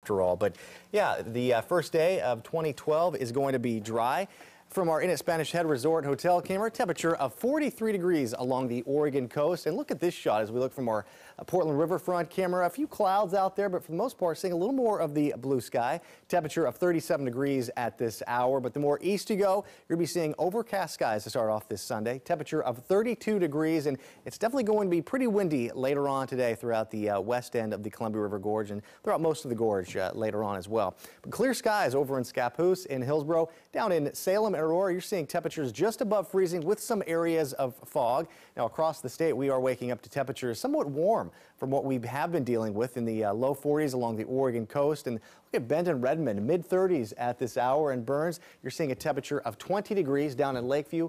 after all. But yeah, the first day of 2012 is going to be dry. From our Inn at Spanish Head Resort and Hotel camera, temperature of 43 degrees along the Oregon coast. And look at this shot as we look from our Portland riverfront camera. A few clouds out there, but for the most part, seeing a little more of the blue sky. Temperature of 37 degrees at this hour. But the more east you go, you're going to be seeing overcast skies to start off this Sunday. Temperature of 32 degrees, and it's definitely going to be pretty windy later on today throughout the west end of the Columbia River Gorge and throughout most of the gorge later on as well. But clear skies over in Scappoose, in Hillsborough, down in Salem, Aurora, you're seeing temperatures just above freezing with some areas of fog. Now across the state, we are waking up to temperatures somewhat warm from what we have been dealing with in the low 40s along the Oregon coast. And look at Bend and Redmond, mid 30s at this hour. In Burns, you're seeing a temperature of 20 degrees down in Lakeview.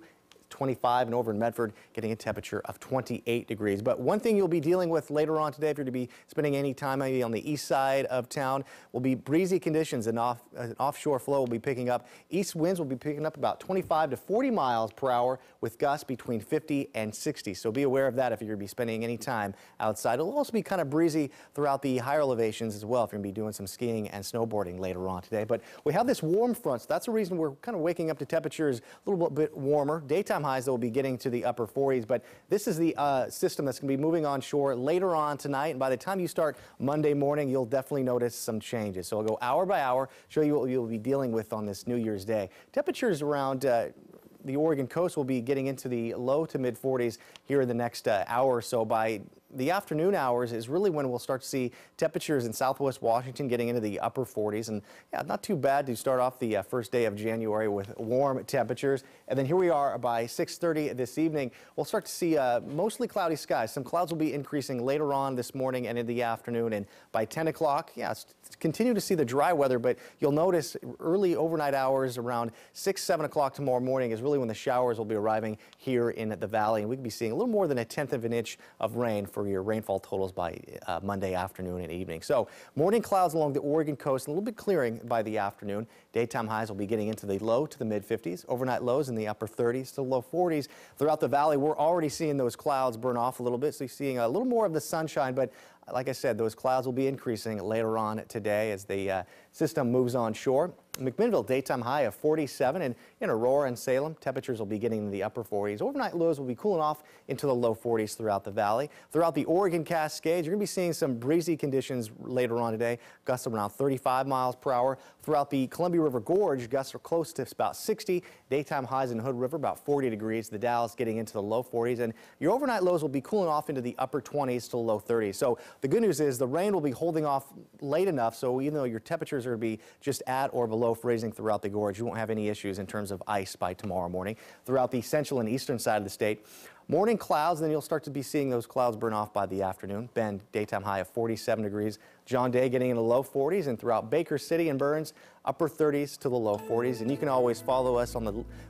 25, and over in Medford getting a temperature of 28 degrees. But one thing you'll be dealing with later on today, if you're to be spending any time maybe on the east side of town, will be breezy conditions, and offshore flow will be picking up. East winds will be picking up about 25 to 40 miles per hour with gusts between 50 and 60. So be aware of that if you're going to be spending any time outside. It'll also be kind of breezy throughout the higher elevations as well if you're going to be doing some skiing and snowboarding later on today. But we have this warm front, so that's the reason we're kind of waking up to temperatures a little bit warmer. Daytime highs that will be getting to the upper 40s, but this is the system that's going to be moving on shore later on tonight, and by the time you start Monday morning, you'll definitely notice some changes. So I'll go hour by hour, show you what you'll be dealing with on this New Year's Day. Temperatures around the Oregon coast will be getting into the low to mid 40s here in the next hour or so. By the afternoon hours is really when we'll start to see temperatures in southwest Washington getting into the upper 40s. And yeah, not too bad to start off the first day of January with warm temperatures. And then here we are by 6:30 this evening. We'll start to see mostly cloudy skies. Some clouds will be increasing later on this morning and in the afternoon. And by 10 o'clock, yeah, continue to see the dry weather, but you'll notice early overnight hours around 6, 7 o'clock tomorrow morning is really when the showers will be arriving here in the valley. And we could be seeing a little more than 1/10 of an inch of rain for your rainfall totals by Monday afternoon and evening. So morning clouds along the Oregon coast, a little bit clearing by the afternoon. Daytime highs will be getting into the low to the mid 50s. Overnight lows in the upper 30s to low 40s. Throughout the valley, we're already seeing those clouds burn off a little bit. So you're seeing a little more of the sunshine, but like I said, those clouds will be increasing later on today as the system moves on shore. McMinnville, daytime high of 47, and in Aurora and Salem, temperatures will be getting into the upper 40s. Overnight lows will be cooling off into the low 40s throughout the valley. Throughout the Oregon Cascades, you're going to be seeing some breezy conditions later on today, gusts around 35 miles per hour. Throughout the Columbia River Gorge, gusts are close to about 60. Daytime highs in Hood River about 40 degrees. The Dalles getting into the low 40s, and your overnight lows will be cooling off into the upper 20s to low 30s. So the good news is the rain will be holding off late enough, so even though your temperatures are going to be just at or below freezing throughout the gorge, you won't have any issues in terms of ice by tomorrow morning. Throughout the central and eastern side of the state, morning clouds, then you'll start to be seeing those clouds burn off by the afternoon. Bend, daytime high of 47 degrees. John Day getting into the low 40s, and throughout Baker City and Burns, upper 30s to the low 40s. And you can always follow us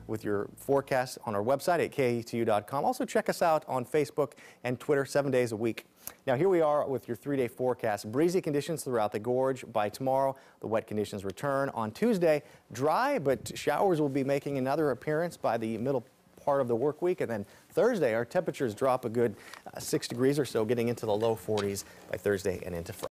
with your forecast on our website at KETU.com. Also check us out on Facebook and Twitter 7 days a week. Now here we are with your 3-day forecast. Breezy conditions throughout the gorge. By tomorrow, the wet conditions return. On Tuesday, dry, but showers will be making another appearance by the middle part of the work week. And then Thursday, our temperatures drop a good 6 degrees or so, getting into the low 40s by Thursday and into Friday.